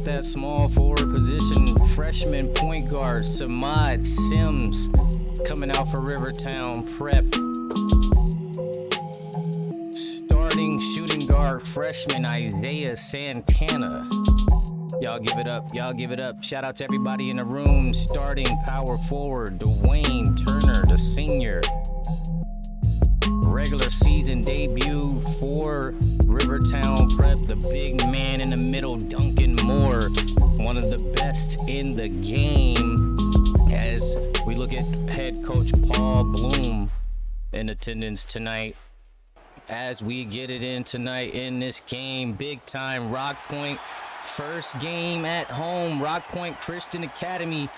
that small forward position. Freshman point guard Samad Sims coming out for Rivertown Prep. Starting shooting guard freshman Isaiah Santana. Y'all give it up. Y'all give it up. Shout out to everybody in the room. Starting power forward Dwayne Turner, the senior. Regular season debut for Rivertown Prep, the big man in the middle, Duncan Moore, one of the best in the game. As we look at head coach Paul Bloom in attendance tonight, as we get it in tonight in this game, big time Rock Point, first game at home. Rock Point Christian Academy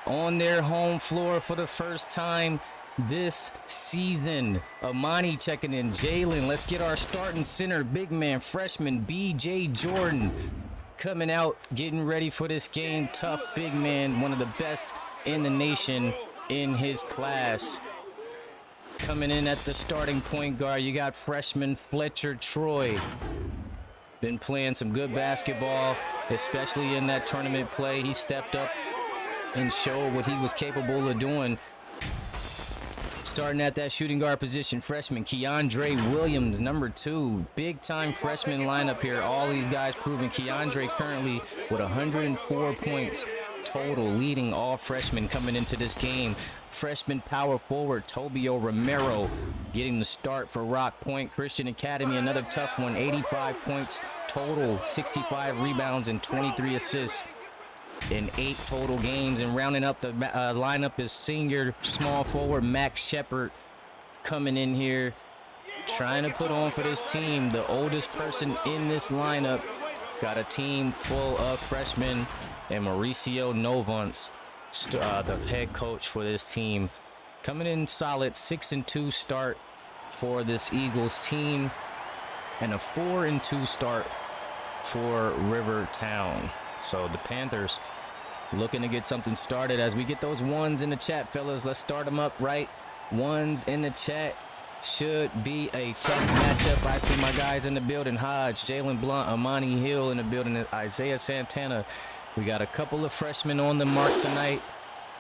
on their home floor for the first time this season. Amani checking in. Jalen, let's get our starting center, big man, freshman BJ Jordan coming out, getting ready for this game. Tough big man, one of the best in the nation in his class. Coming in at the starting point guard, you got freshman Fletcher Troy. Been playing some good basketball, especially in that tournament play. He stepped up and showed what he was capable of doing. Starting at that shooting guard position, freshman Keandre Williams, number 2. Big time freshman lineup here. All these guys proving. Keandre currently with 104 points total, leading all freshmen coming into this game. Freshman power forward Tobio Romero getting the start for Rock Point Christian Academy. Another tough one, 85 points total, 65 rebounds and 23 assists in 8 total games. And rounding up the lineup is senior small forward Max Shepard coming in here, trying to put on for this team. The oldest person in this lineup. Got a team full of freshmen, and Mauricio Novance, the head coach for this team, coming in solid. 6-2 start for this Eagles team, and a 4-2 start for Rivertown. So the Panthers looking to get something started. As we get those ones in the chat, fellas, let's start them up right. Ones in the chat. Should be a tough matchup. I see my guys in the building. Hodge, Jalen Blunt, Amani Hill in the building, Isaiah Santana. We got a couple of freshmen on the mark tonight.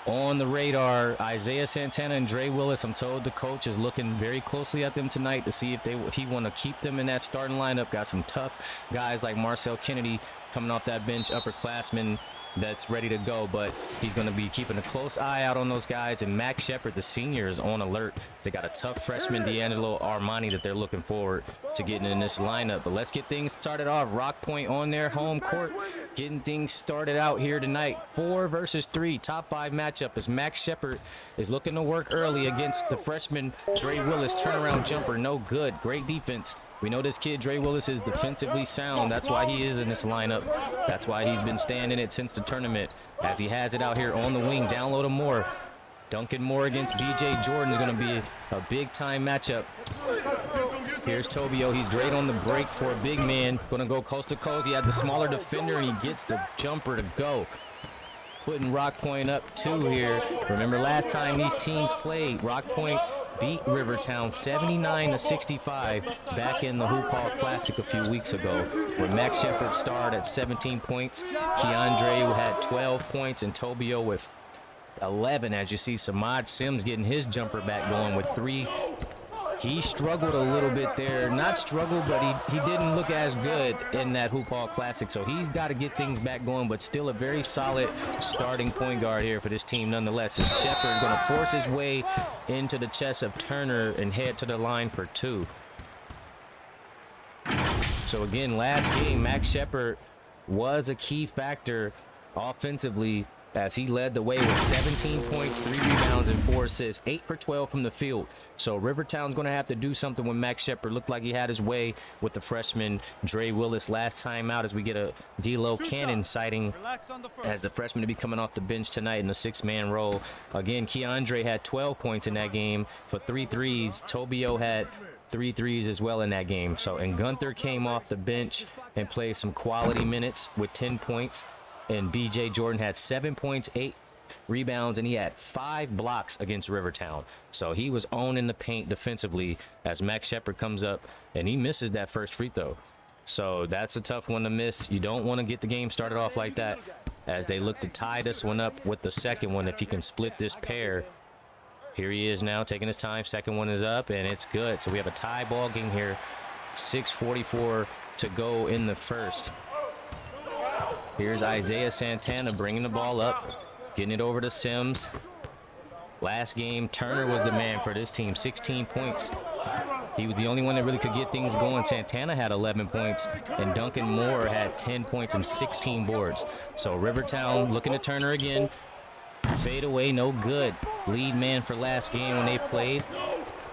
On the radar, Isaiah Santana and Dre Willis. I'm told the coach is looking very closely at them tonight to see if he want to keep them in that starting lineup. Got some tough guys like Marcel Kennedy coming off that bench, upperclassman that's ready to go, but he's going to be keeping a close eye out on those guys. And Max Shepard, the senior, is on alert. They got a tough freshman, D'Angelo Armani, that they're looking forward to getting in this lineup. But let's get things started off. Rock Point on their home court, getting things started out here tonight. 4 versus 3, top 5 matchup as Max Shepard is looking to work early against the freshman Dre Willis. Turnaround jumper, no good. Great defense. We know this kid, Dre Willis, is defensively sound. That's why he is in this lineup. That's why he's been staying in it since the tournament, as he has it out here on the wing. Down low to Moore. Duncan Moore against BJ Jordan is going to be a big-time matchup. Here's Tobio. He's great on the break for a big man. Going to go coast to coast. He had the smaller defender, and he gets the jumper to go. Putting Rock Point up 2 here. Remember last time these teams played, Rock Point beat Rivertown 79-65 back in the Hoop Hall Classic a few weeks ago, where Max Shepard starred at 17 points. Keandre had 12 points, and Tobio with 11. As you see, Samad Sims getting his jumper back going with 3. He struggled a little bit there. Not struggled, but he didn't look as good in that Hoop Hall Classic. So he's got to get things back going, but still a very solid starting point guard here for this team nonetheless. Is Shepard going to force his way into the chest of Turner and head to the line for 2. So again, last game, Max Shepard was a key factor offensively, as he led the way with 17 points, 3 rebounds, and 4 assists, 8 for 12 from the field. So Rivertown's going to have to do something when Max Shepard looked like he had his way with the freshman Dre Willis last time out, as we get a D'Lo Cannon sighting as the freshman to be coming off the bench tonight in the 6-man role. Again, Keandre had 12 points in that game for 3 threes. Tobio had 3 threes as well in that game. So, and Gunther came off the bench and played some quality minutes with 10 points. And BJ Jordan had 7 points, 8 rebounds, and he had 5 blocks against Rivertown. So he was owning the paint defensively as Max Shepard comes up, and he misses that first free throw. So that's a tough one to miss. You don't want to get the game started off like that, as they look to tie this one up with the second one if he can split this pair. Here he is now taking his time. Second one is up, and it's good. So we have a tie ball game here. 6:44 to go in the first. Here's Isaiah Santana bringing the ball up, getting it over to Sims. Last game, Turner was the man for this team, 16 points. He was the only one that really could get things going. Santana had 11 points, and Duncan Moore had 10 points and 16 boards. So Rivertown looking to Turner again. Fade away, no good. Lead man for last game when they played.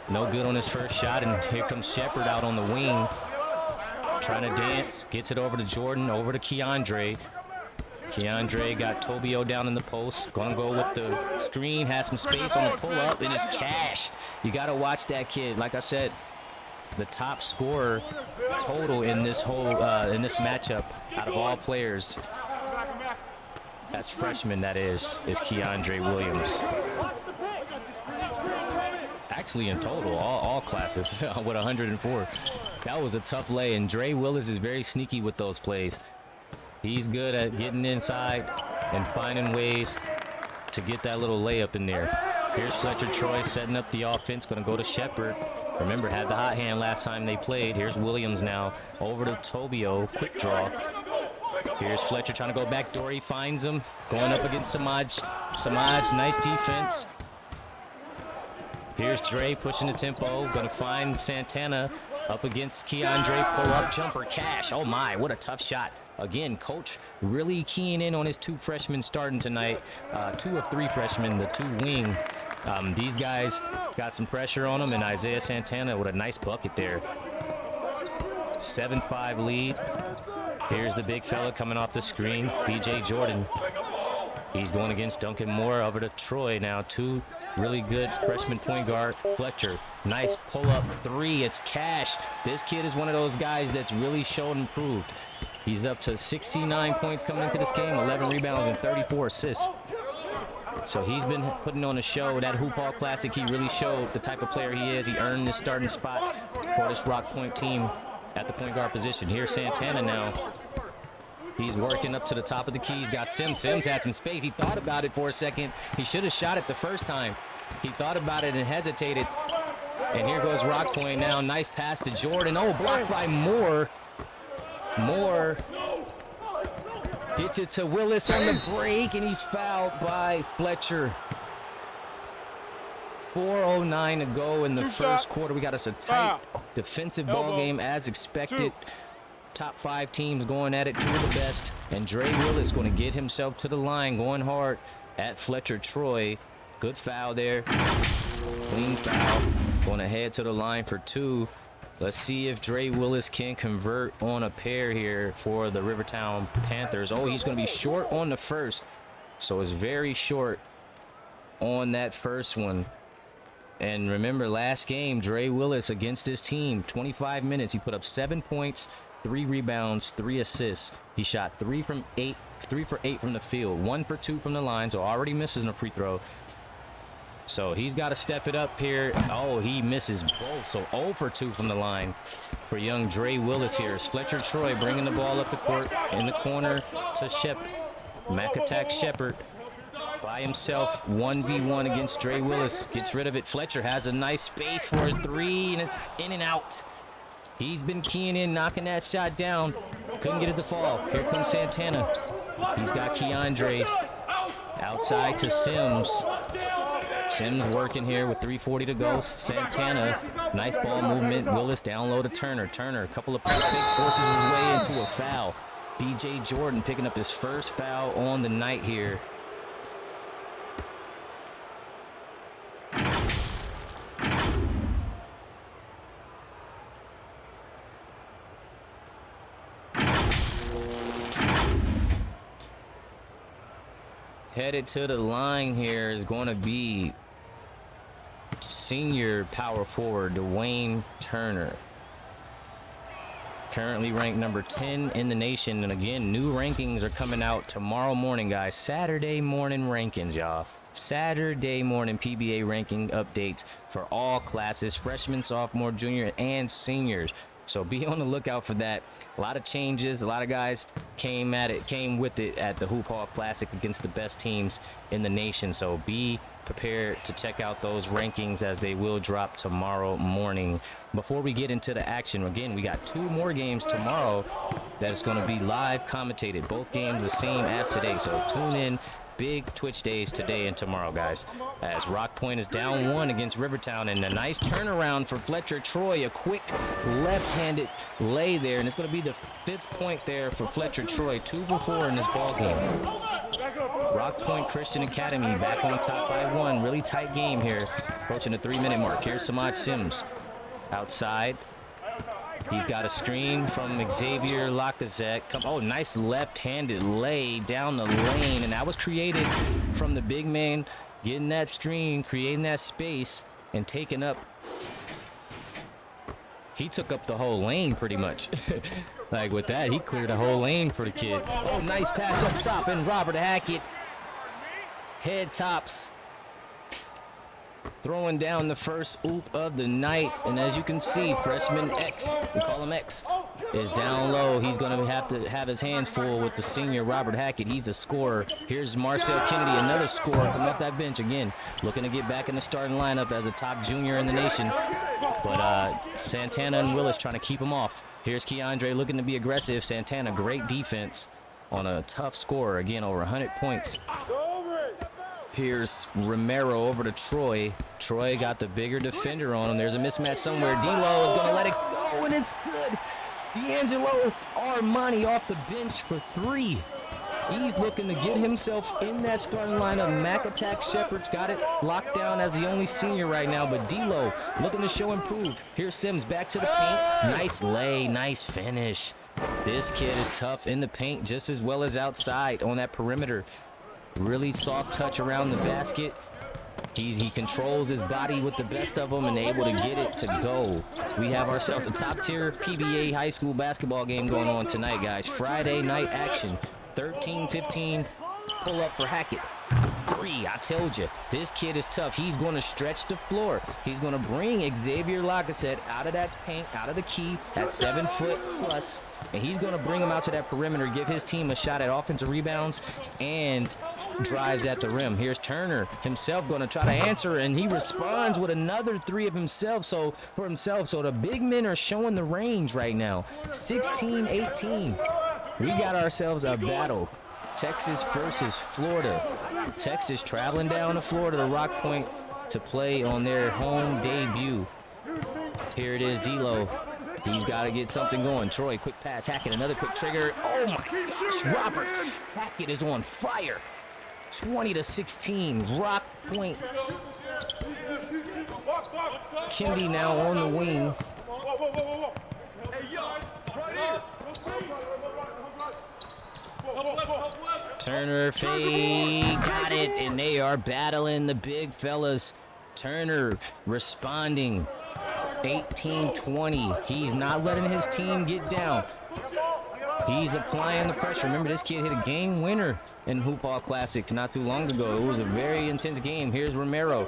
No good on his first shot, and here comes Shepard out on the wing. Trying to dance, gets it over to Jordan, over to Keandre. Keandre got Tobio down in the post. Gonna go with the screen, has some space on the pull-up, and it's Cash. You gotta watch that kid. Like I said, the top scorer total in this whole in this matchup out of all players, that's freshman, that is Keandre Williams. Actually in total, all classes with 104. That was a tough lay, and Dre Willis is very sneaky with those plays. He's good at getting inside and finding ways to get that little layup in there. Here's Fletcher Troy setting up the offense, gonna go to Shepard. Remember, had the hot hand last time they played. Here's Williams now, over to Tobio, quick draw. Here's Fletcher trying to go back door, he finds him, going up against Samaj. Samaj, nice defense. Here's Dre pushing the tempo, gonna find Santana up against Keandre, pull up jumper, Cash. Oh my, what a tough shot. Again, coach really keying in on his two freshmen starting tonight. 2 of 3 freshmen, the 2 wing. These guys got some pressure on them, and Isaiah Santana with a nice bucket there. 7-5 lead. Here's the big fella coming off the screen, BJ Jordan. He's going against Duncan Moore, over to Troy now. 2 really good freshman point guard. Fletcher, nice pull-up 3. It's Cash. This kid is one of those guys that's really showed and proved. He's up to 69 points coming into this game, 11 rebounds and 34 assists. So he's been putting on a show. That Hoop Hall Classic, he really showed the type of player he is. He earned this starting spot for this Rock Point team at the point guard position. Here's Santana now. He's working up to the top of the key. He's got Sims. Sims had some space. He thought about it for a second. He should have shot it the first time. He thought about it and hesitated. And here goes Rock Point now. Nice pass to Jordan. Oh, blocked by Moore. Moore gets it to Willis on the break, and he's fouled by Fletcher. 4:09 to go in the first quarter. We got us a tight defensive ball game as expected. Top 5 teams going at it, 2 of the best. And Dre Willis going to get himself to the line, going hard at Fletcher Troy. Good foul there. Clean foul. Going to head to the line for 2. Let's see if Dre Willis can convert on a pair here for the Rivertown Panthers. Oh, he's going to be short on the first. So it's very short on that first one. And remember, last game, Dre Willis against this team, 25 minutes. He put up 7 points, 3 rebounds, 3 assists. He shot 3 for 8 from the field, 1 for 2 from the line, so already misses a free throw. So he's got to step it up here. Oh, he misses both. So 0 for 2 from the line for young Dre Willis here. It's Fletcher Troy bringing the ball up the court in the corner to Shepard. Mac attacks Shepard by himself. 1v1 against Dre Willis. Gets rid of it. Fletcher has a nice space for a 3, and it's in and out. He's been keying in, knocking that shot down. Couldn't get it to fall. Here comes Santana. He's got Keandre outside to Sims. Sims working here with 3:40 to go. Santana, nice ball movement. Willis down low to Turner. Turner, a couple of pump fakes, forces his way into a foul. BJ Jordan picking up his first foul on the night here. Headed to the line here is going to be senior power forward Dwayne Turner. Currently ranked number 10 in the nation. And again, new rankings are coming out tomorrow morning, guys. Saturday morning rankings, y'all. Saturday morning PBA ranking updates for all classes, freshmen, sophomore, junior, and seniors. So be on the lookout for that. A lot of changes. A lot of guys came with it at the Hoop Hall Classic against the best teams in the nation. So be prepared to check out those rankings as they will drop tomorrow morning. Before we get into the action, again, we got 2 more games tomorrow that is going to be live commentated. Both games the same as today. So tune in. Big Twitch days today and tomorrow, guys, as Rock Point is down 1 against Rivertown, and a nice turnaround for Fletcher Troy. A quick left-handed lay there, and it's going to be the 5th point there for Fletcher Troy. 2 for 4 in this ball game. Rock Point Christian Academy back on top by 1. Really tight game here, approaching the 3-minute mark. Here's Samaj Sims outside. He's got a screen from Xavier Lacazette. Oh, nice left-handed lay down the lane, and that was created from the big man getting that screen, creating that space, and taking up. He took up the whole lane pretty much. Like with that, he cleared the whole lane for the kid. Oh, nice pass up top, and Robert Hackett head tops, throwing down the first oop of the night. And as you can see, freshman X, we call him X, is down low. He's going to have his hands full with the senior Robert Hackett. He's a scorer. Here's Marcel Kennedy, another scorer coming off that bench again, looking to get back in the starting lineup as a top junior in the nation. But Santana and Willis trying to keep him off. Here's Keandre looking to be aggressive. Santana, great defense on a tough scorer. Again, over 100 points. Here's Romero over to Troy. Troy got the bigger defender on him. There's a mismatch somewhere. D'Lo is going to let it go, and it's good. D'Angelo Armani off the bench for 3. He's looking to get himself in that starting lineup. Mac Attack Shepard's got it locked down as the only senior right now, but D'Lo looking to show improved. Here's Sims back to the paint. Nice lay, nice finish. This kid is tough in the paint just as well as outside on that perimeter. Really soft touch around the basket. He controls his body with the best of them and able to get it to go. We have ourselves a top-tier PBA high school basketball game going on tonight, guys. Friday night action. 13-15 pull-up for Hackett. 3, I told you. This kid is tough. He's going to stretch the floor. He's going to bring Xavier Lacazette out of that paint, out of the key, at 7 foot plus. And he's going to bring him out to that perimeter, give his team a shot at offensive rebounds and drives at the rim. Here's Turner himself going to try to answer, and he responds with another 3 of himself. So the big men are showing the range right now. 16-18. We got ourselves a battle. Texas versus Florida. Texas traveling down to Florida to Rock Point to play on their home debut. Here it is, D'Lo. He's got to get something going. Troy, quick pass. Hackett, another quick trigger. Oh my gosh, Robert Hackett is on fire. 20-16, Rock Point. Kennedy now on the wing. Turner fade, got it, and they are battling the big fellas. Turner responding. 18-20. He's not letting his team get down. He's applying the pressure. Remember, this kid hit a game winner in Hoop Hall Classic not too long ago. It was a very intense game. Here's Romero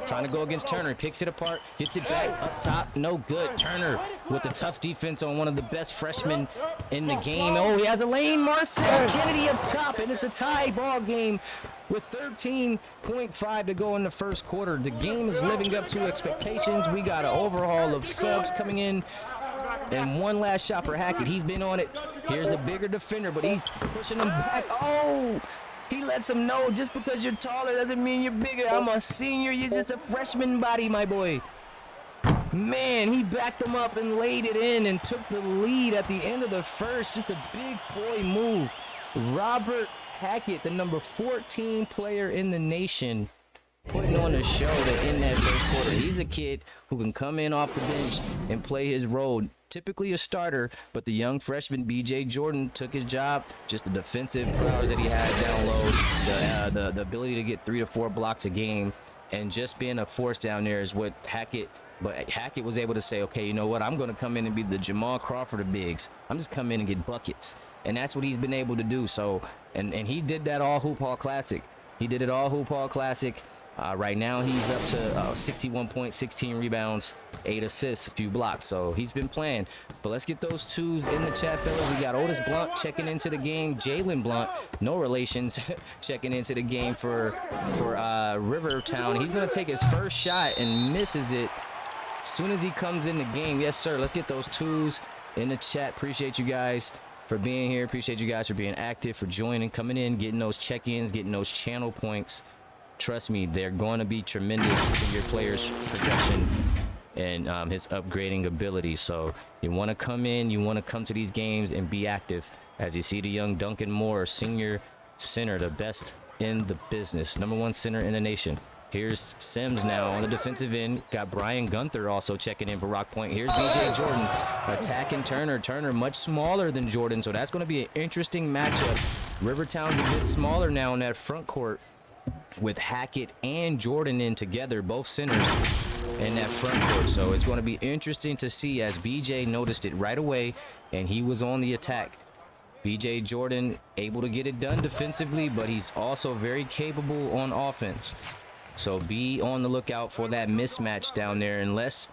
trying to go against Turner. Picks it apart, gets it back up top. No good. Turner with the tough defense on one of the best freshmen in the game. Oh, he has a lane. Marcel Kennedy up top, and it's a tie ball game with 13.5 to go in the first quarter. The game is living up to expectations. We got an overhaul of subs coming in, and one last shot for Hackett. He's been on it. Here's the bigger defender, but he's pushing him back. Oh, he lets him know just because you're taller doesn't mean you're bigger. I'm a senior. You're just a freshman body, my boy. Man, he backed him up and laid it in and took the lead at the end of the first. Just a big boy move. Robert Hackett, the number 14 player in the nation, putting on a show to end that first quarter. He's a kid who can come in off the bench and play his role. Typically a starter, but the young freshman B.J. Jordan took his job. Just the defensive power that he had down low, the ability to get 3 to 4 blocks a game, and just being a force down there is what Hackett. But Hackett was able to say, okay, you know what? I'm going to come in and be the Jamal Crawford of bigs. I'm just come in and get buckets. And that's what he's been able to do. So, and he did that all Hoop Hall Classic. He did it all Hoop Hall Classic. Right now, he's up to 61 points, 16 rebounds, 8 assists, a few blocks. So he's been playing. But let's get those twos in the chat, fellas. We got Otis Blunt checking into the game. Jalen Blunt, no relations, checking into the game for Rivertown. He's going to take his first shot and misses it as soon as he comes in the game. Yes, sir. Let's get those twos in the chat. Appreciate you guys for being here. Appreciate you guys for being active, for joining, coming in, getting those check-ins, getting those channel points. Trust me, they're going to be tremendous to your player's progression and his upgrading ability. So you want to come in, you want to come to these games and be active. As you see the young Duncan Moore, senior center, the best in the business, #1 center in the nation. Here's Sims now on the defensive end. Got Brian Gunther also checking in for Rock Point. Here's BJ Jordan attacking Turner. Turner much smaller than Jordan, so that's going to be an interesting matchup. Rivertown's a bit smaller now in that front court, with Hackett and Jordan in together, both centers in that front court. So it's going to be interesting to see, as BJ noticed it right away and he was on the attack. BJ Jordan able to get it done defensively, but he's also very capable on offense. So be on the lookout for that mismatch down there, unless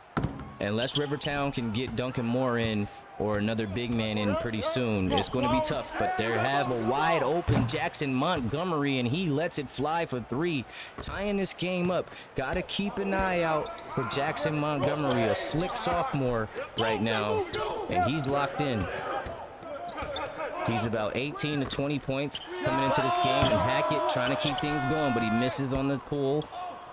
Rivertown can get Duncan Moore in or another big man in pretty soon. It's going to be tough, but they have a wide open Jackson Montgomery, and he lets it fly for 3, tying this game up. Got to keep an eye out for Jackson Montgomery, a slick sophomore right now, and he's locked in. He's about 18 to 20 points coming into this game, and Hackett trying to keep things going, but he misses on the pull.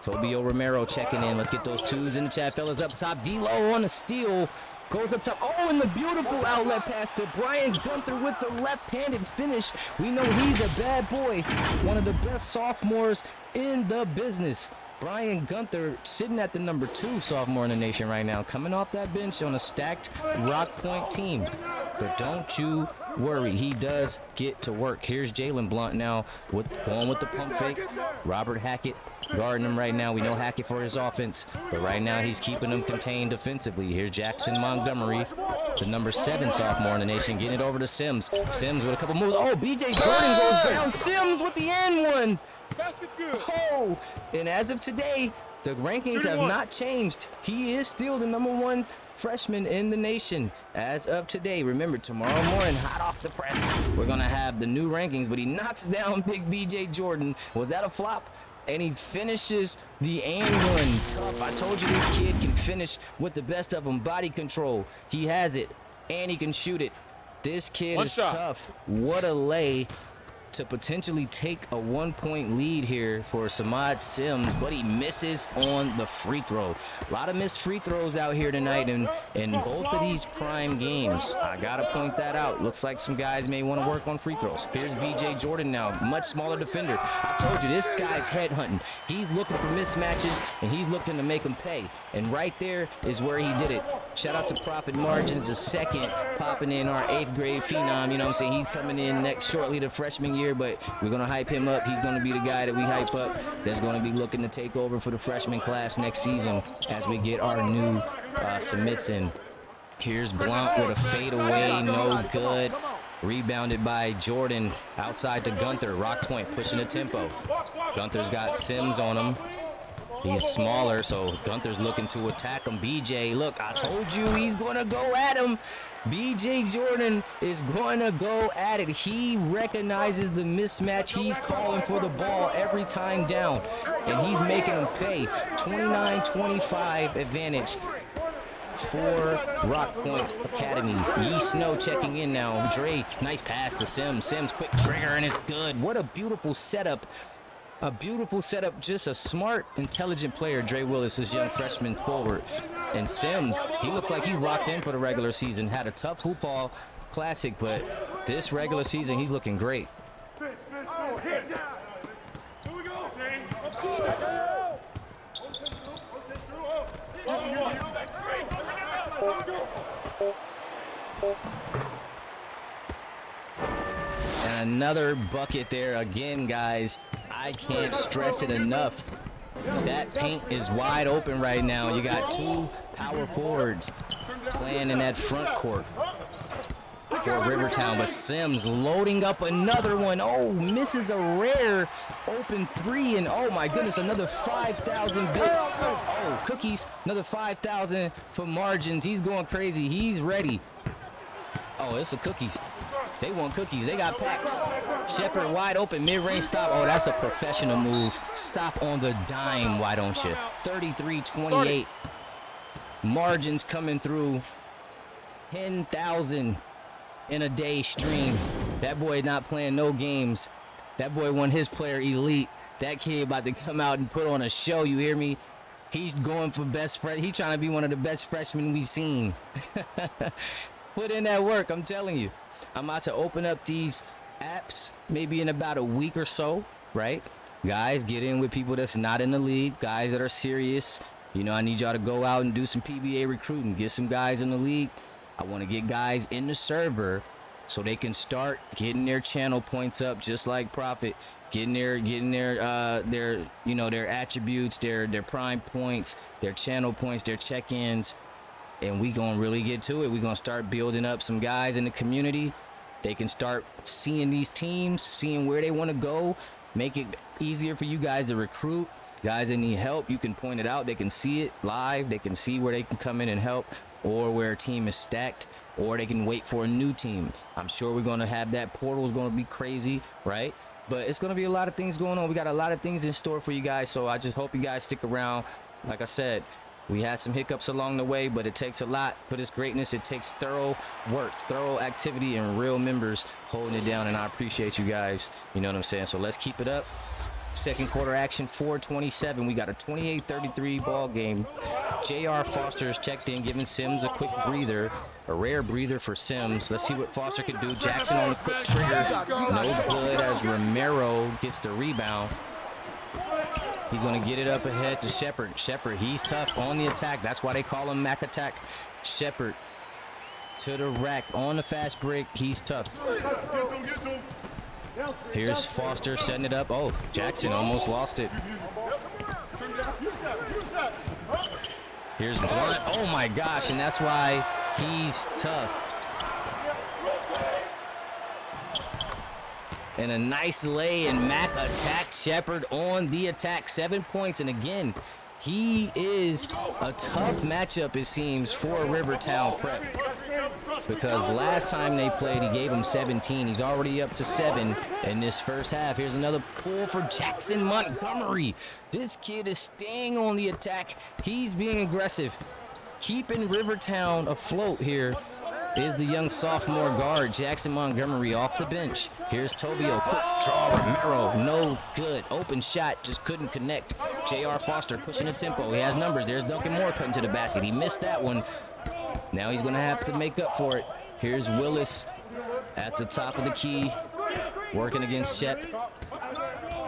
Tobio Romero checking in. Let's get those twos in the chat, fellas. Up top, D-Lo on the steal. Goes up top. Oh, and the beautiful outlet pass to Brian Gunther with the left-handed finish. We know he's a bad boy. One of the best sophomores in the business. Brian Gunther sitting at the #2 sophomore in the nation right now, coming off that bench on a stacked Rock Point team. But don't you worry, he does get to work. Here's Jalen Blunt now going with the pump fake. Robert Hackett guarding him right now. We know Hackett for his offense, but right now he's keeping them contained defensively. Here's Jackson Montgomery, the #7 sophomore in the nation, getting it over to Sims. Sims with a couple moves. Oh, BJ Jordan goes down. Sims with the end one. Basket's good. Oh, and as of today, the rankings have not changed. He is still the #1 freshman in the nation as of today. Remember, tomorrow morning, hot off the press, we're going to have the new rankings, but he knocks down big BJ Jordan. Was that a flop? And he finishes the and one. Tough. I told you this kid can finish with the best of them. Body control. He has it, and he can shoot it. This kid is tough. What a lay to potentially take a 1-point lead here for Samad Sims, but he misses on the free throw. A lot of missed free throws out here tonight in both of these prime games. I gotta point that out. Looks like some guys may want to work on free throws. Here's BJ Jordan now, much smaller defender. I told you, this guy's headhunting. He's looking for mismatches, and he's looking to make them pay. And right there is where he did it. Shout out to Profit Margins, the second popping in our 8th grade phenom. You know what I'm saying? He's coming in next shortly, the freshman year, but we're going to hype him up. He's going to be the guy that we hype up that's going to be looking to take over for the freshman class next season as we get our new submits in. Here's Blount with a fadeaway, no good. Rebounded by Jordan outside to Gunther. Rock Point pushing the tempo. Gunther's got Sims on him. He's smaller, so Gunther's looking to attack him. BJ, look, I told you he's going to go at him. BJ Jordan is going to go at it. He recognizes the mismatch. He's calling for the ball every time down, and he's making them pay. 29-25 advantage for Rock Point Academy. Yee Snow checking in now. Dre, nice pass to Sims. Sims, quick trigger, and it's good. What a beautiful setup. A beautiful setup, just a smart, intelligent player. Dre Willis, this young freshman forward. And Sims, he looks like he's locked in for the regular season. Had a tough hoop ball classic, but this regular season, he's looking great. And another bucket there again, guys. I can't stress it enough. That paint is wide open right now. You got two power forwards playing in that front court. for Rivertown, but Sims loading up another one. Oh, misses a rare open three, and oh my goodness, another 5,000 bits. Oh, cookies, another 5,000 for margins. He's going crazy. He's ready. Oh, it's a cookie. They want cookies. They got packs. Shepard wide open, mid-range stop. Oh, that's a professional move. Stop on the dime, why don't you? 33-28. Margins coming through. 10,000 in a day stream. That boy not playing no games. That boy won his player elite. That kid about to come out and put on a show, you hear me? He's going for best friend. He's trying to be one of the best freshmen we've seen. Put in that work, I'm telling you. I'm about to open up these apps maybe in about a week or so, right? Guys, get in with people that's not in the league, guys that are serious. You know, I need y'all to go out and do some PBA recruiting, get some guys in the league. I want to get guys in the server so they can start getting their channel points up, just like Profit, getting their you know, their attributes, their prime points, their channel points, their check-ins. And we gonna really get to it. We gonna start building up some guys in the community. They can start seeing these teams, seeing where they want to go, make it easier for you guys to recruit. Guys that need help, you can point it out. They can see it live. They can see where they can come in and help, or where a team is stacked, or they can wait for a new team. I'm sure we're gonna have that. Portal is gonna be crazy, right? But it's gonna be a lot of things going on. We got a lot of things in store for you guys, so I just hope you guys stick around. Like I said, we had some hiccups along the way, but it takes a lot for this greatness. It takes thorough work, thorough activity, and real members holding it down, and I appreciate you guys. You know what I'm saying? So let's keep it up. Second quarter action, 4:27. We got a 28-33 ball game. J.R. Foster's checked in, giving Sims a quick breather, a rare breather for Sims. Let's see what Foster could do. Jackson on the quick trigger. No good as Romero gets the rebound. He's going to get it up ahead to Shepard. Shepard, he's tough on the attack. That's why they call him Mac Attack. Shepard to the rack on the fast break. He's tough. Here's Foster setting it up. Oh, Jackson almost lost it. Here's Blunt. Oh, my gosh, and that's why he's tough. And a nice lay, and Mac attack Shepard on the attack. 7 points, and again, he is a tough matchup, it seems, for Rivertown Prep. Because last time they played, he gave him 17. He's already up to 7 in this first half. Here's another pull for Jackson Montgomery. This kid is staying on the attack. He's being aggressive. Keeping Rivertown afloat here is the young sophomore guard, Jackson Montgomery, off the bench. Here's Tobio, quick draw, Romero, no good. Open shot, just couldn't connect. J.R. Foster pushing the tempo. He has numbers. There's Duncan Moore cutting to the basket. He missed that one. Now he's going to have to make up for it. Here's Willis at the top of the key, working against Shep.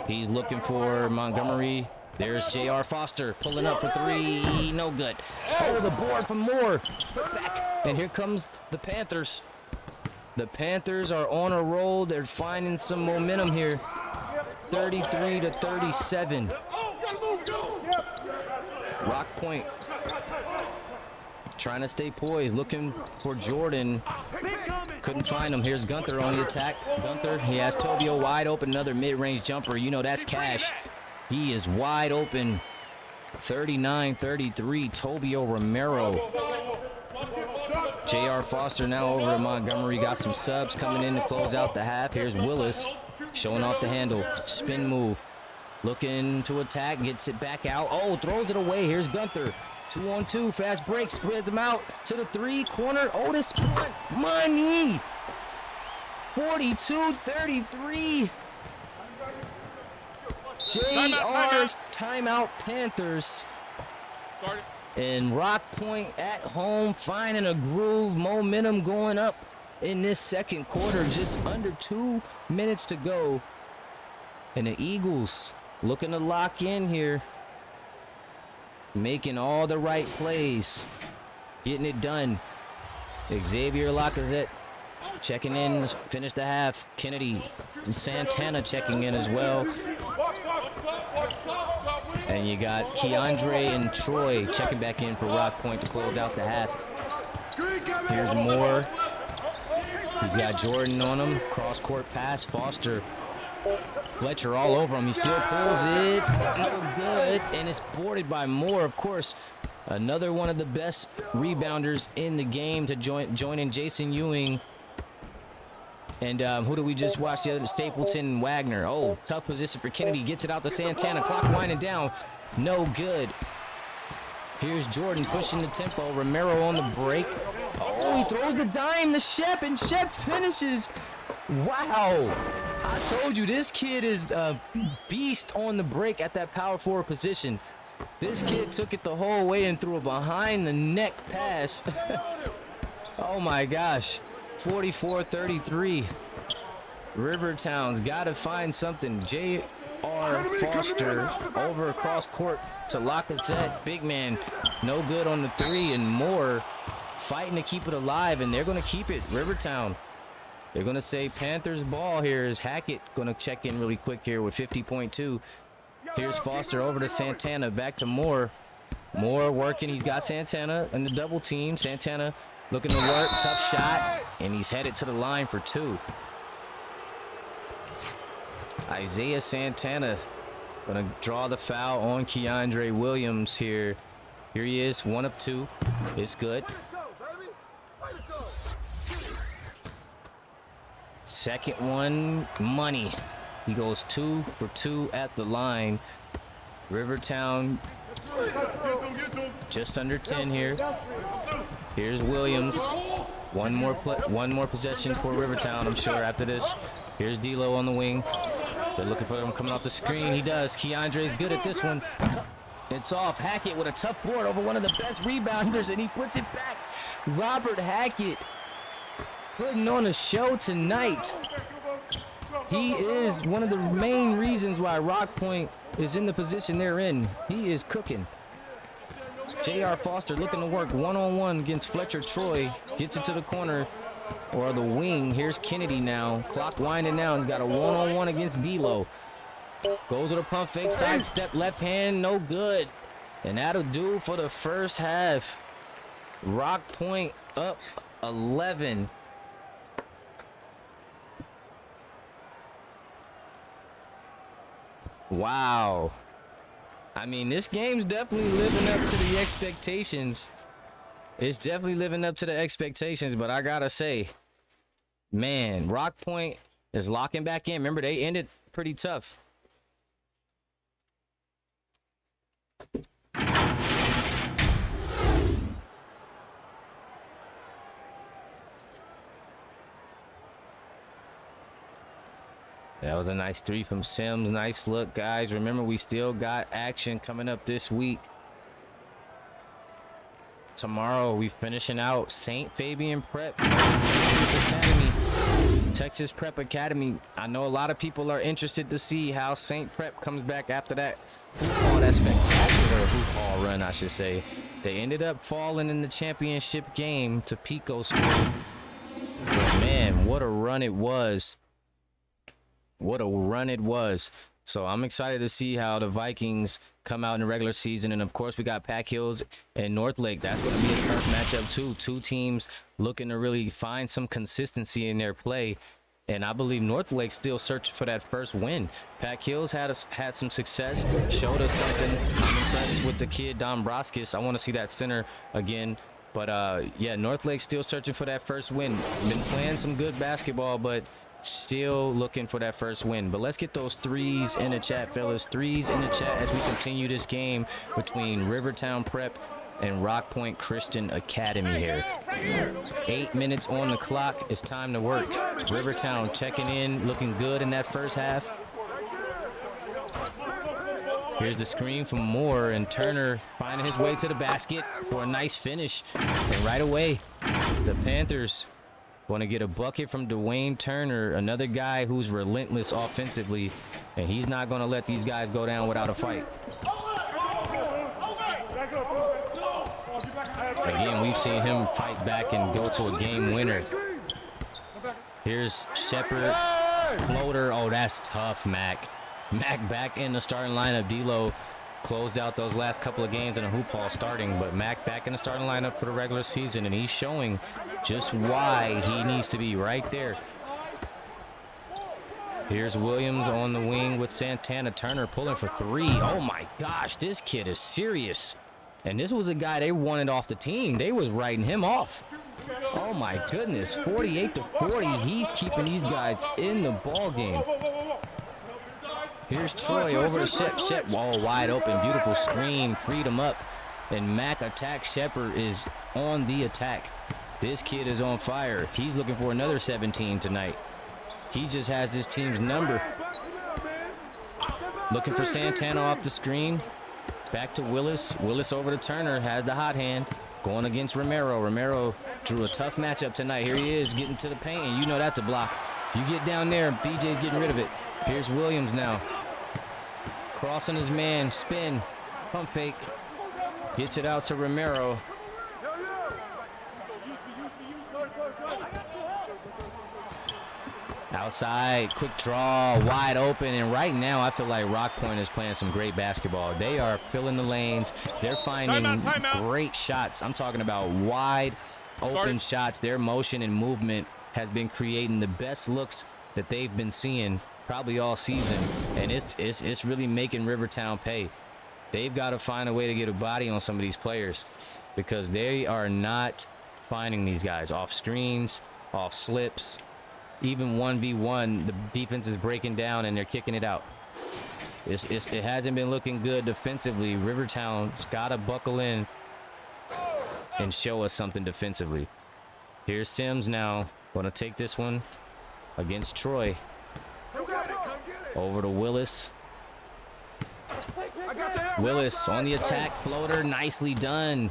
He's looking for Montgomery. There's J.R. Foster pulling up for three. No good. Oh, the board from Moore. Back. And here comes the Panthers. The Panthers are on a roll. They're finding some momentum here. 33-37. Rock Point trying to stay poised, looking for Jordan. Couldn't find him. Here's Gunther on the attack. Gunther, he has Tobio wide open. Another mid-range jumper. You know that's cash. He is wide open. 39-33. Tobio Romero. J.R. Foster now over to Montgomery. Got some subs coming in to close out the half. Here's Willis showing off the handle. Spin move. Looking to attack. Gets it back out. Oh, throws it away. Here's Gunther. 2-on-2. Fast break. Spreads him out to the three corner. Otis money. 42-33. J.R. Timeout Panthers. And Rock Point at home finding a groove, momentum going up in this second quarter. Just under 2 minutes to go. And the Eagles looking to lock in here. Making all the right plays. Getting it done. Xavier Lacazette checking in, finished the half. Kennedy and Santana checking in as well. And you got Keandre and Troy checking back in for Rock Point to close out the half. Here's Moore. He's got Jordan on him. Cross-court pass. Foster. Fletcher all over him. He still pulls it. No good. And it's boarded by Moore, of course. Another one of the best rebounders in the game to join in Jason Ewing. And who do we just watch the other? Stapleton and Wagner. Oh, tough position for Kennedy. Gets it out to Santana. Clock winding down. No good. Here's Jordan pushing the tempo. Romero on the break. Oh, he throws the dime to Shep, and Shep finishes. Wow. I told you, this kid is a beast on the break at that power forward position. This kid took it the whole way and threw a behind-the-neck pass. Oh, my gosh. 44-33. Rivertown's got to find something. J.R. Foster over across court to Lacazette. Big man, no good on the three, and Moore fighting to keep it alive, and they're going to keep it. Rivertown. They're going to say Panthers ball here. Is Hackett going to check in really quick here with 50.2. Here's Foster over to Santana. Back to Moore. Moore working. He's got Santana in the double team. Santana looking to work. Tough shot. And he's headed to the line for two. Isaiah Santana going to draw the foul on Keandre Williams here. Here he is. 1 of 2. It's good. Second one, money. He goes 2 for 2 at the line. Rivertown just under 10 here. Here's Williams. One more possession for Rivertown, I'm sure, after this. Here's D'Lo on the wing. They're looking for him coming off the screen. He does. Keandre's good at this one. It's off. Hackett with a tough board over one of the best rebounders, and he puts it back. Robert Hackett putting on a show tonight. He is one of the main reasons why Rock Point is in the position they're in. He is cooking. J.R. Foster looking to work one-on-one against Fletcher Troy. Gets it to the corner or the wing. Here's Kennedy now. Clock winding down. He's got a one-on-one against D'Lo. Goes with a pump fake. Sidestep left hand. No good. And that'll do for the first half. Rock Point up 11. Wow. I mean, this game's definitely living up to the expectations. It's definitely living up to the expectations, but I gotta say, man, Rock Point is locking back in. Remember, they ended pretty tough. That was a nice three from Sims. Nice look, guys. Remember, we still got action coming up this week. Tomorrow, we finishing out St. Fabian Prep Texas Academy. Texas Prep Academy. I know a lot of people are interested to see how St. Prep comes back after that that spectacular hoop ball run, I should say. They ended up falling in the championship game to Pico School. But man, what a run it was. What a run it was. So I'm excited to see how the Vikings come out in the regular season. And of course, we got Pack Hills and Northlake. That's going to be a tough matchup too. Two teams looking to really find some consistency in their play. And I believe Northlake's still searching for that first win. Pack Hills had some success, showed us something. I'm impressed with the kid Dombroskis. I want to see that center again. But yeah, Northlake's still searching for that first win. Been playing some good basketball, but still looking for that first win. But let's get those threes in the chat, fellas. Threes in the chat as we continue this game between Rivertown Prep and Rock Point Christian Academy here. 8 minutes on the clock. It's time to work. Rivertown checking in, looking good in that first half. Here's the screen from Moore, and Turner finding his way to the basket for a nice finish. And right away, the Panthers want to get a bucket from Dwayne Turner, another guy who's relentless offensively, and he's not going to let these guys go down without a fight. Again, we've seen him fight back and go to a game winner. Here's Shepard, floater. Oh, that's tough, Mac. Mac back in the starting lineup. D'Lo closed out those last couple of games in a hoop hall starting, but Mac back in the starting lineup for the regular season, and he's showing just why he needs to be right there. Here's Williams on the wing with Santana. Turner pulling for three. Oh my gosh, this kid is serious. And this was a guy they wanted off the team. They was writing him off. Oh my goodness, 48-40. He's keeping these guys in the ball game. Here's Troy over to Shep. Shep, wall wide open, beautiful screen, freed him up. And Mac attacks. Shepard is on the attack. This kid is on fire. He's looking for another 17 tonight. He just has this team's number. Looking for Santana off the screen. Back to Willis. Willis over to Turner. Has the hot hand. Going against Romero. Romero drew a tough matchup tonight. Here he is getting to the paint, and you know that's a block. You get down there, BJ's getting rid of it. Here's Williams now. Crossing his man. Spin. Pump fake. Gets it out to Romero. Outside, quick draw, wide open, and right now I feel like Rock Point is playing some great basketball. They are filling the lanes. They're finding great shots. I'm talking about wide open shots. Their motion and movement has been creating the best looks that they've been seeing probably all season, and it's really making Rivertown pay. They've got to find a way to get a body on some of these players because they are not finding these guys off screens, off slips. Even 1v1, the defense is breaking down and they're kicking it out. It hasn't been looking good defensively. Rivertown's got to buckle in and show us something defensively. Here's Sims now. Going to take this one against Troy. Over to Willis. Willis on the attack. Floater. Nicely done.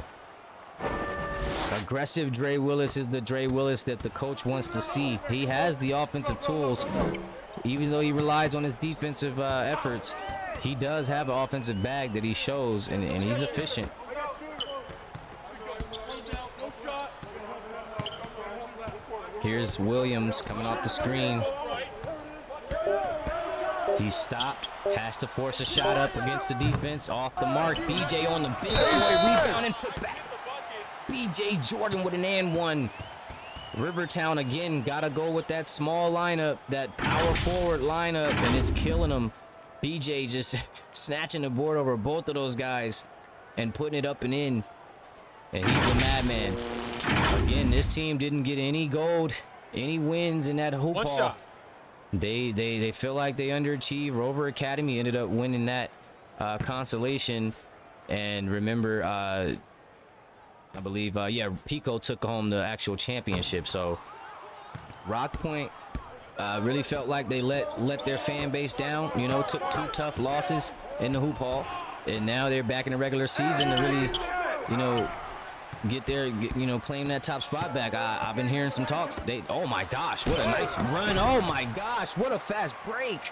Aggressive Dre Willis is the Dre Willis that the coach wants to see. He has the offensive tools. Even though he relies on his defensive efforts, he does have an offensive bag that he shows, and he's efficient. Here's Williams coming off the screen. He's stopped. Has to force a shot up against the defense. Off the mark. BJ on the big boy. Rebound and put back. BJ Jordan with an and one. Rivertown again got to go with that small lineup, that power forward lineup, and it's killing them. BJ just snatching the board over both of those guys and putting it up and in. And he's a madman. Again, this team didn't get any gold, any wins in that hoop hall. They feel like they underachieved. Rover Academy ended up winning that consolation. And remember, I believe, yeah, Pico took home the actual championship. So Rock Point really felt like they let their fan base down. You know, took 2 tough losses in the hoop hall, and now they're back in the regular season to really, you know, claim that top spot back. I've been hearing some talks. Oh my gosh, what a nice run. Oh my gosh, what a fast break.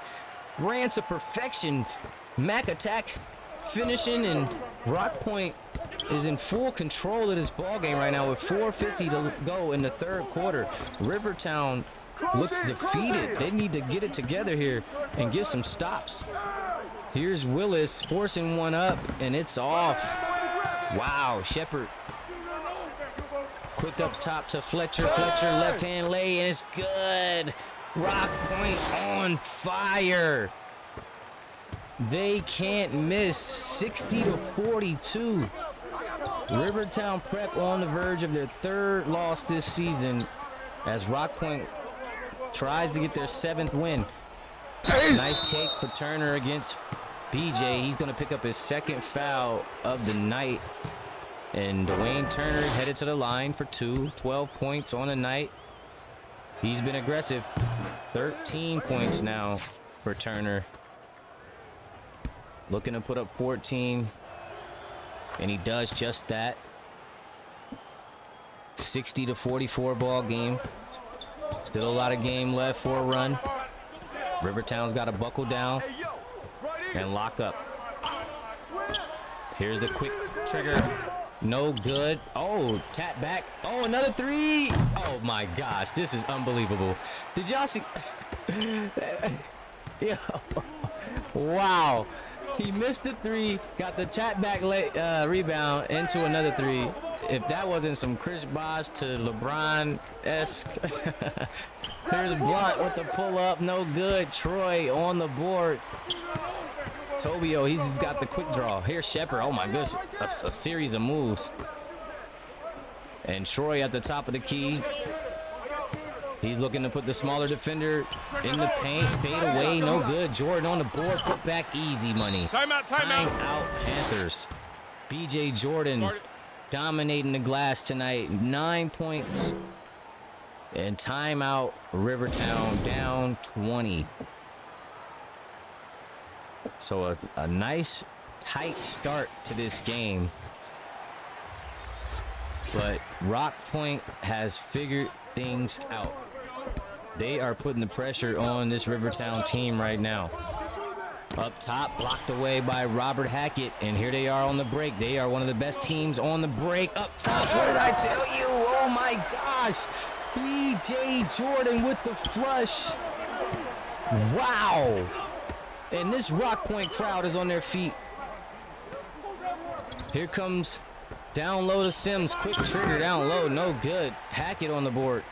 Ran to perfection. Mac attack finishing, and Rock Point is in full control of this ball game right now with 4:50 to go in the third quarter. Rivertown looks defeated. They need to get it together here and get some stops. Here's Willis forcing one up, and it's off. Wow, Shepard. Quick up top to Fletcher. Fletcher left hand lay, and it's good. Rock Point on fire. They can't miss. 60-42. Rivertown Prep on the verge of their 3rd loss this season as Rock Point tries to get their 7th win. Nice take for Turner against BJ. He's going to pick up his 2nd foul of the night. And Dwayne Turner headed to the line for 2. 12 points on the night. He's been aggressive. 13 points now for Turner. Looking to put up 14. And he does just that. 60-44 ball game. Still a lot of game left for a run. Rivertown's got to buckle down and lock up. Here's the quick trigger. No good. Oh, tap back. Oh, another 3. Oh my gosh, this is unbelievable. Did y'all see? Yo. Wow. He missed the three, got the tap back rebound into another three. If that wasn't some Chris Bosh to LeBron-esque. Here's Blunt with the pull up, no good. Troy on the board. Tobio, he's just got the quick draw. Here's Shepard, oh my goodness, a series of moves. And Troy at the top of the key. He's looking to put the smaller defender in the paint. Fade away, no good. Jordan on the board, put back, easy money. Timeout. Timeout, Panthers. BJ Jordan dominating the glass tonight. 9 points. And timeout, Rivertown down 20. So a nice, tight start to this game. But Rock Point has figured things out. They are putting the pressure on this Rivertown team right now. Up top, blocked away by Robert Hackett, and here they are on the break. They are one of the best teams on the break. Up top, what did I tell you? Oh my gosh. BJ Jordan with the flush. Wow. And this Rock Point crowd is on their feet. Here comes down low to Sims. Quick trigger down low, no good. Hackett on the board.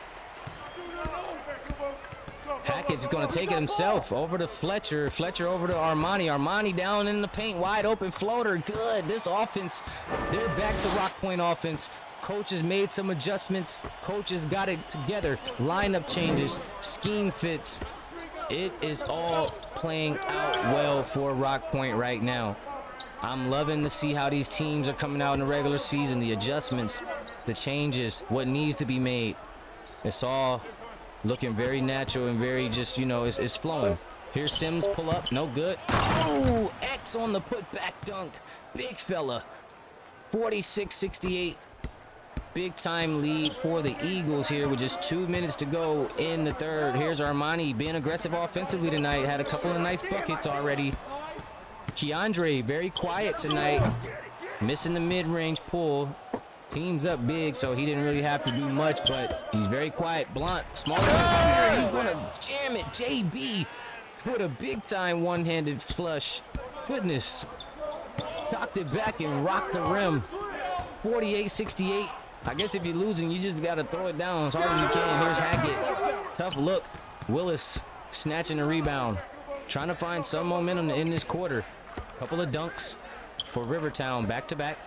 Hackett's going to take it himself over to Fletcher. Fletcher over to Armani. Armani down in the paint, wide open floater. Good. This offense, they're back to Rock Point offense. Coach has made some adjustments. Coach has got it together. Lineup changes, scheme fits. It is all playing out well for Rock Point right now. I'm loving to see how these teams are coming out in the regular season. The adjustments, the changes, what needs to be made. It's all looking very natural and very just, you know, it's flowing. Here's Sims, pull up, no good. Oh, X on the putback dunk. Big fella. 46-68. Big time lead for the Eagles here with just 2 minutes to go in the third. Here's Armani being aggressive offensively tonight. Had a couple of nice buckets already. Keandre, very quiet tonight. Missing the mid-range pull. Team's up big, so he didn't really have to do much, but he's very quiet. Blunt, smaller defender. He's going to jam it. JB with a big-time one-handed flush. Goodness. Knocked it back and rocked the rim. 48-68. I guess if you're losing, you just got to throw it down as hard as you can. Here's Hackett. Tough look. Willis snatching the rebound. Trying to find some momentum in this quarter. Couple of dunks for Rivertown back-to-back.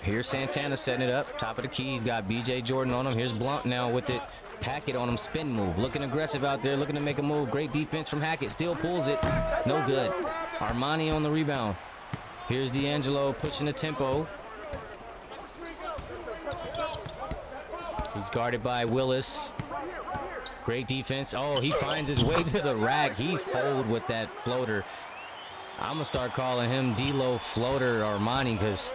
Here's Santana setting it up. Top of the key. He's got BJ Jordan on him. Here's Blunt now with it. Hackett on him. Spin move. Looking aggressive out there. Looking to make a move. Great defense from Hackett. Still pulls it. No good. Armani on the rebound. Here's D'Angelo pushing the tempo. He's guarded by Willis. Great defense. Oh, he finds his way to the rack. He's cold with that floater. I'm going to start calling him D-Lo Floater Armani because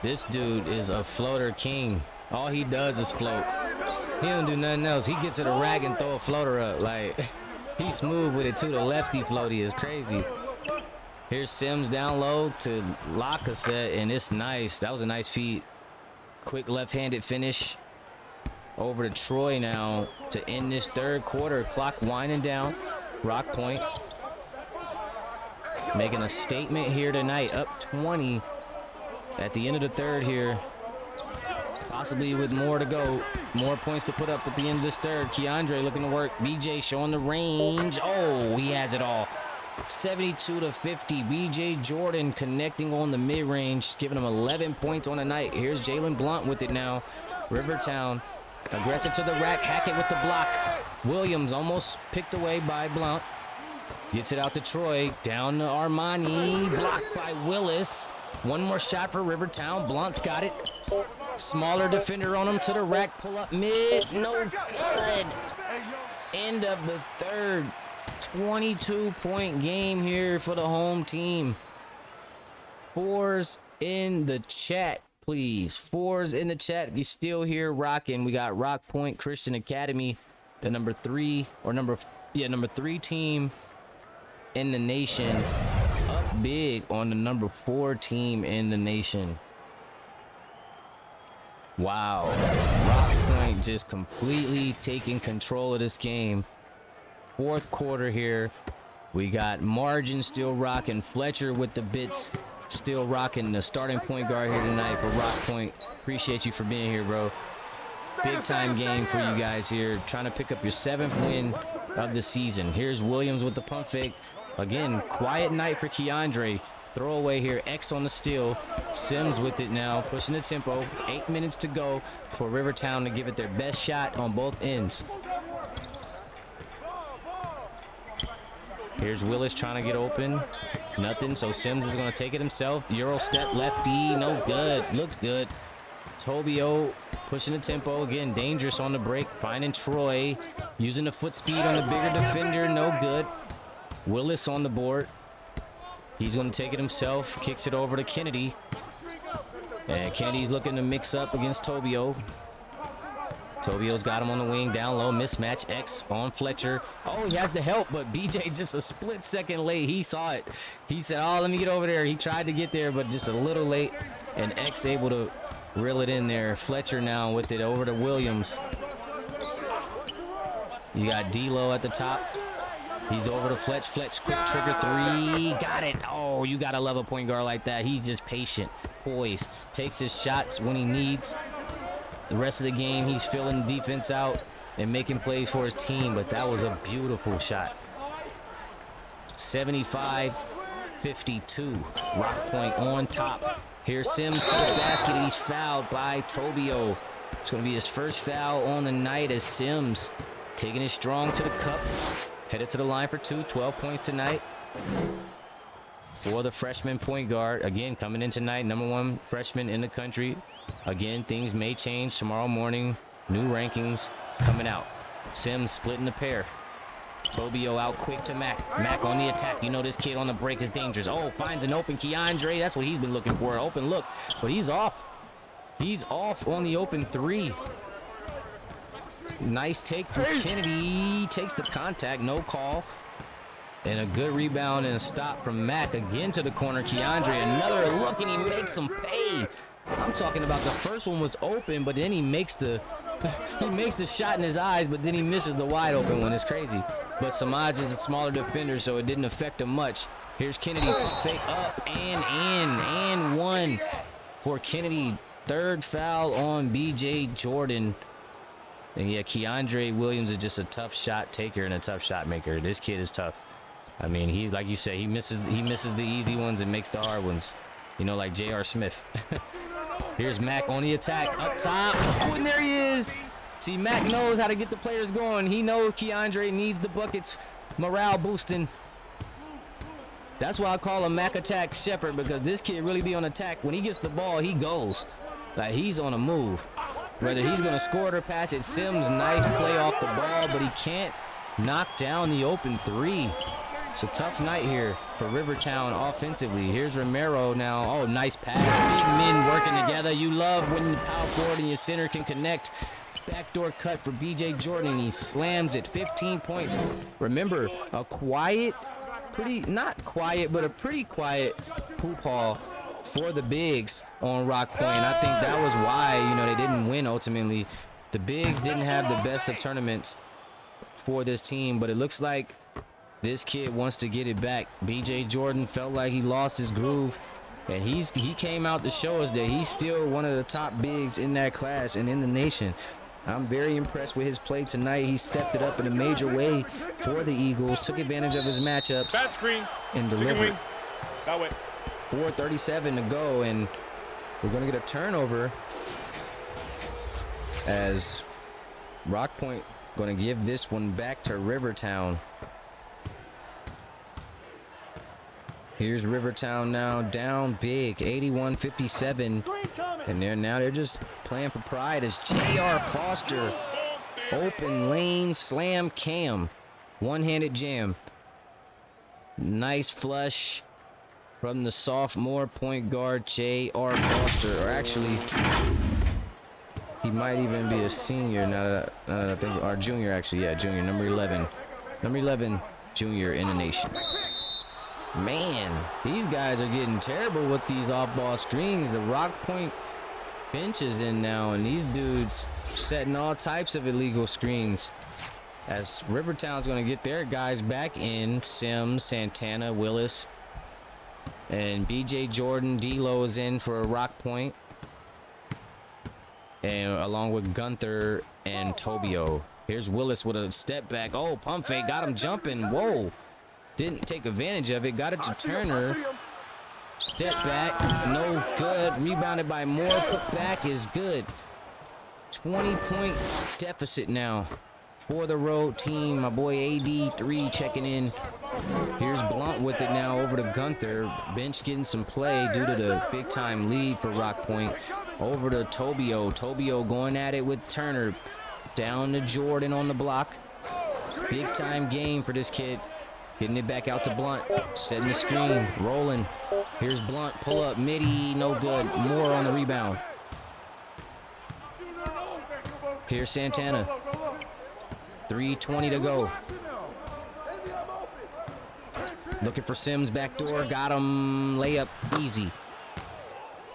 this dude is a floater king. All he does is float. He don't do nothing else. He gets to the rack and throw a floater up. Like, he's smooth with it too. The lefty floaty is crazy. Here's Sims down low to Lacazette, and it's nice. That was a nice feed. Quick left-handed finish. Over to Troy now to end this third quarter. Clock winding down. Rock Point making a statement here tonight. Up 20 at the end of the third here. Possibly with more to go. More points to put up at the end of this third. Keandre looking to work. BJ showing the range. Oh, he has it all. 72-50. BJ Jordan connecting on the mid-range, giving him 11 points on the night. Here's Jalen Blunt with it now. Rivertown aggressive to the rack. Hackett with the block. Williams almost picked away by Blunt. Gets it out to Troy. Down to Armani. Blocked by Willis. One more shot for Rivertown. Blunt's got it. Smaller defender on him to the rack. Pull up mid. No good. End of the third. 22-point game here for the home team. Fours in the chat, please. Fours in the chat if you're still here rocking. We got Rock Point Christian Academy, the number three team in the nation, up big on the number 4 team in the nation. Wow. Rock Point just completely taking control of this game. Fourth quarter here. We got Margin still rocking. Fletcher with the bits, still rocking the starting point guard here tonight for Rock Point. Appreciate you for being here, bro. Big time game for you guys here. Trying to pick up your 7th win of the season. Here's Williams with the pump fake. Again, quiet night for Keandre. Throwaway here. X on the steal. Sims with it now, pushing the tempo. 8 minutes to go for Rivertown to give it their best shot on both ends. Here's Willis trying to get open. Nothing, so Sims is going to take it himself. Euro step lefty, no good. Looks good. Tobio pushing the tempo. Again, dangerous on the break. Finding Troy. Using the foot speed on the bigger defender, no good. Willis on the board. He's going to take it himself. Kicks it over to Kennedy. And Kennedy's looking to mix up against Tobio. Tobio's got him on the wing, down low, mismatch. X on Fletcher. Oh, he has the help, but BJ just a split second late. He saw it. He said, oh, let me get over there. He tried to get there, but just a little late. And X able to reel it in there. Fletcher now with it over to Williams. You got D-Lo at the top. He's over to Fletch. Fletch, quick trigger 3. Got it. Oh, you got to love a point guard like that. He's just patient, poised. Takes his shots when he needs. The rest of the game, he's filling the defense out and making plays for his team, but that was a beautiful shot. 75-52. Rock Point on top. Here's Sims to the basket, and he's fouled by Tobio. It's going to be his first foul on the night as Sims taking it strong to the cup. Headed to the line for 2. 12 points tonight for the freshman point guard. Again, coming in tonight, #1 freshman in the country. Again, things may change tomorrow morning. New rankings coming out. Sims splitting the pair. Tobio out quick to Mac. Mac on the attack. You know this kid on the break is dangerous. Oh, finds an open Keandre. That's what he's been looking for. Open look. But he's off. He's off on the open 3. Nice take from Kennedy. Takes the contact. No call. And a good rebound and a stop from Mac. Again to the corner. Keandre, another look, and he makes them pay. I'm talking about the first one was open, but then he makes the shot in his eyes, but then he misses the wide open one. It's crazy. But Samaj is a smaller defender, so it didn't affect him much. Here's Kennedy. Fake up and in. And 1 for Kennedy. 3rd foul on BJ Jordan. And yeah, Keandre Williams is just a tough shot taker and a tough shot maker. This kid is tough. I mean, he, like you said, he misses the easy ones and makes the hard ones. You know, like J.R. Smith. Here's Mac on the attack. Up top. Oh, and there he is. See, Mac knows how to get the players going. He knows Keandre needs the buckets. Morale boosting. That's why I call him Mac Attack Shepherd, because this kid really be on attack. When he gets the ball, he goes. Like, he's on a move. Whether he's going to score it or pass it, Sims, nice play off the ball, but he can't knock down the open 3. It's a tough night here for Rivertown offensively. Here's Romero now. Oh, nice pass. Big men working together. You love when the power forward and your center can connect. Backdoor cut for BJ Jordan, and he slams it. 15 points. Remember, a quiet, not quiet, but a pretty quiet hoop hall for the bigs on Rock Point. I think that was why, you know, they didn't win ultimately. The bigs didn't have the best of tournaments for this team, but it looks like this kid wants to get it back. BJ Jordan felt like he lost his groove, and he came out to show us that he's still one of the top bigs in that class and in the nation. I'm very impressed with his play tonight. He stepped it up in a major way for the Eagles, took advantage of his matchups, bad screen, and delivered. That way. 4:37 to go, and we're going to get a turnover as Rock Point going to give this one back to Rivertown. Here's Rivertown now down big, 81-57, and they're just playing for pride as J.R. Foster, open lane, slam cam, one-handed jam. Nice flush from the sophomore point guard J.R. Foster, or actually, he might even be a senior now that I think, or junior actually, yeah, junior, number 11 junior in the nation. Man, these guys are getting terrible with these off-ball screens. The Rock Point bench is in now, and these dudes setting all types of illegal screens. As Rivertown's going to get their guys back in. Sims, Santana, Willis, and BJ Jordan. D-Lo is in for a Rock Point. And along with Gunther and Tobio. Here's Willis with a step back. Oh, pump fake. Got him jumping. Whoa. Didn't take advantage of it. Got it to Turner. Step back. No good. Rebounded by Moore. Put back is good. 20-point deficit now for the road team. My boy AD3 checking in. Here's Blunt with it now over to Gunther. Bench getting some play due to the big-time lead for Rock Point. Over to Tobio. Tobio going at it with Turner. Down to Jordan on the block. Big-time game for this kid. Getting it back out to Blunt. Setting the screen. Rolling. Here's Blunt. Pull up. Midi. No good. Moore on the rebound. Here's Santana. 3:20 to go. Looking for Sims back door. Got him. Layup. Easy.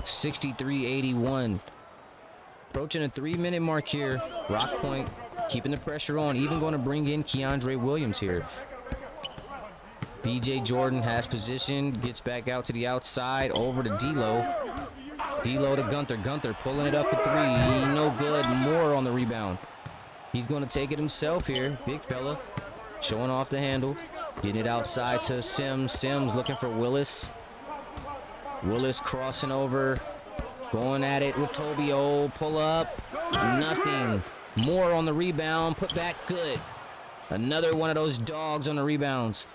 63-81. Approaching a 3-minute mark here. Rock Point keeping the pressure on. Even going to bring in Keandre Williams here. BJ Jordan has position. Gets back out to the outside. Over to D-Lo. D-Lo to Gunther. Gunther pulling it up at 3. No good. Moore on the rebound. He's going to take it himself here. Big fella. Showing off the handle. Getting it outside to Sims. Sims looking for Willis. Willis crossing over. Going at it with Tobio. Pull up. Nothing. Moore on the rebound. Put back good. Another one of those dogs on the rebounds.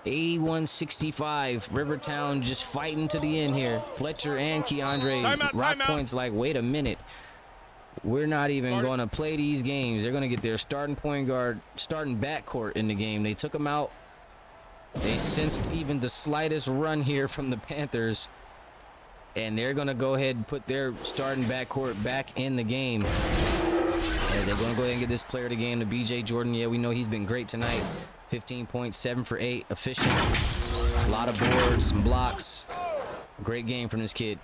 81-65. Rivertown just fighting to the end here. Fletcher and Keandre. Rock Point's like, wait a minute. We're not even going to play these games. They're going to get their starting point guard, starting backcourt in the game. They took them out. They sensed even the slightest run here from the Panthers. And they're going to go ahead and put their starting backcourt back in the game. And they're going to go ahead and get this player of the game to BJ Jordan. Yeah, we know he's been great tonight. 15 points, 7 for 8. Efficient. A lot of boards, some blocks. Great game from this kid.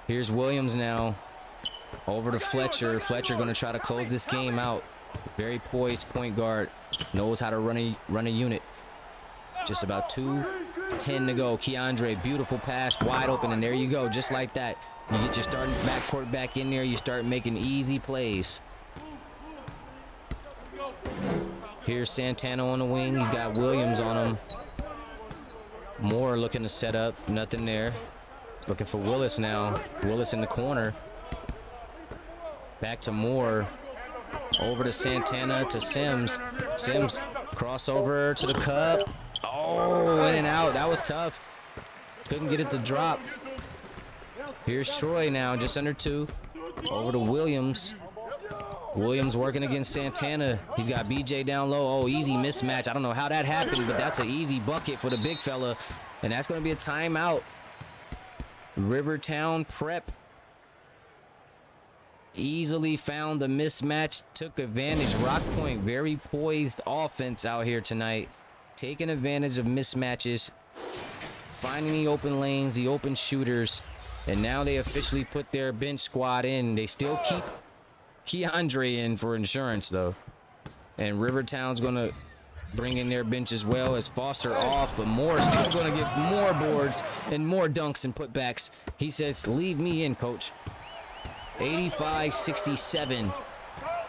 Here's Williams now. Over to Fletcher. Fletcher going to try to close this game out. Very poised point guard. Knows how to run a unit. Just about 2:10 to go. Keandre, beautiful pass, wide open, and there you go. Just like that. You get your starting backcourt back in there. You start making easy plays. Here's Santana on the wing. He's got Williams on him. Moore looking to set up. Nothing there. Looking for Willis now. Willis in the corner. Back to Moore. Over to Santana to Sims. Sims crossover to the cup. Oh, in and out. That was tough. Couldn't get it to drop. Here's Troy now, just under 2. Over to Williams. Williams working against Santana. He's got BJ down low. Oh, easy mismatch. I don't know how that happened, but that's an easy bucket for the big fella. And that's going to be a timeout. Rivertown prep. Easily found the mismatch. Took advantage. Rock Point, very poised offense out here tonight. Taking advantage of mismatches. Finding the open lanes, the open shooters. And now they officially put their bench squad in. They still keep Keandre in for insurance, though. And Rivertown's going to bring in their bench as well as Foster off. But Moore's still going to get more boards and more dunks and putbacks. He says, leave me in, coach. 85-67.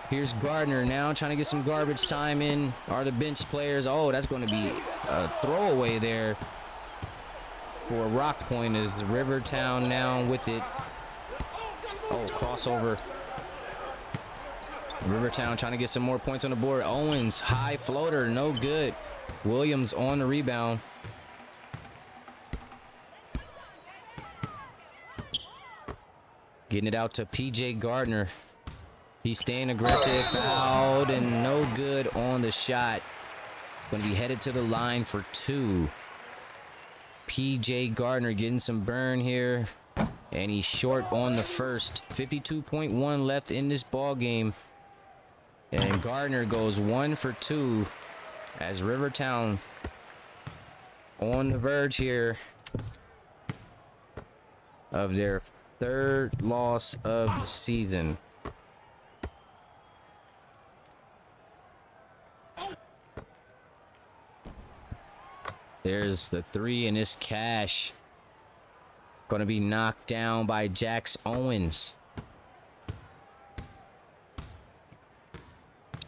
Here's Gardner now trying to get some garbage time in. Are the bench players? Oh, that's going to be a throwaway there for Rock Point as the Rivertown now with it. Oh, crossover. Rivertown trying to get some more points on the board. Owens, high floater, no good. Williams on the rebound. Getting it out to PJ Gardner. He's staying aggressive, fouled, and no good on the shot. Going to be headed to the line for 2. PJ Gardner getting some burn here. And he's short on the first. 52.1 left in this ball game. And Gardner goes 1 for 2 as Rivertown on the verge here of their 3rd loss of the season. There's the 3, and it's cash. Gonna be knocked down by Jax Owens.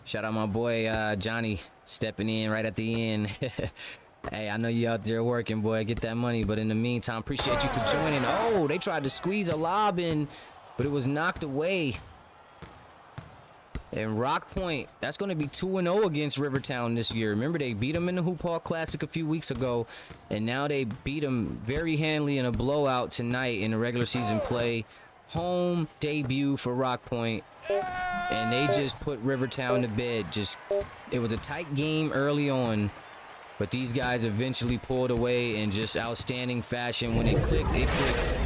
Shout out my boy Johnny stepping in right at the end. Hey, I know you out there working, boy. Get that money. But in the meantime, appreciate you for joining. Oh, they tried to squeeze a lob in, but it was knocked away. And Rock Point, that's going to be 2-0 against Rivertown this year. Remember, they beat them in the Hoop Hall Classic a few weeks ago, and now they beat them very handily in a blowout tonight in the regular season play. Home debut for Rock Point, and they just put Rivertown to bed. It was a tight game early on, but these guys eventually pulled away in just outstanding fashion. When it clicked, it clicked.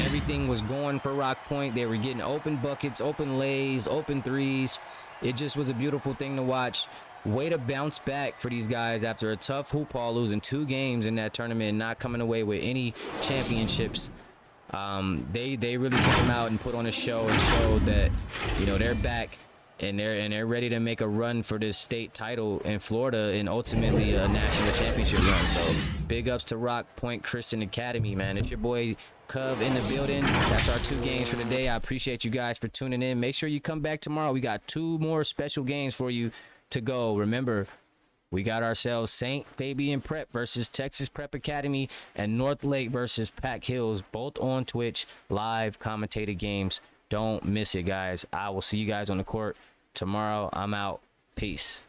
Everything was going for Rock Point. They were getting open buckets, open lays, open threes. It just was a beautiful thing to watch. Way to bounce back for these guys after a tough hoop hall, losing 2 games in that tournament and not coming away with any championships. They really came out and put on a show and showed that, you know, they're back and they're ready to make a run for this state title in Florida and ultimately a national championship run. So big ups to Rock Point Christian Academy, man. It's your boy Cub in the building. That's our 2 games for today. I appreciate you guys for tuning in. Make sure you come back tomorrow. We got 2 more special games for you to go. Remember, we got ourselves St. Fabian Prep versus Texas Prep Academy and North Lake versus Pack Hills, both on Twitch, live commentated games. Don't miss it, guys. I will see you guys on the court tomorrow. I'm out. Peace.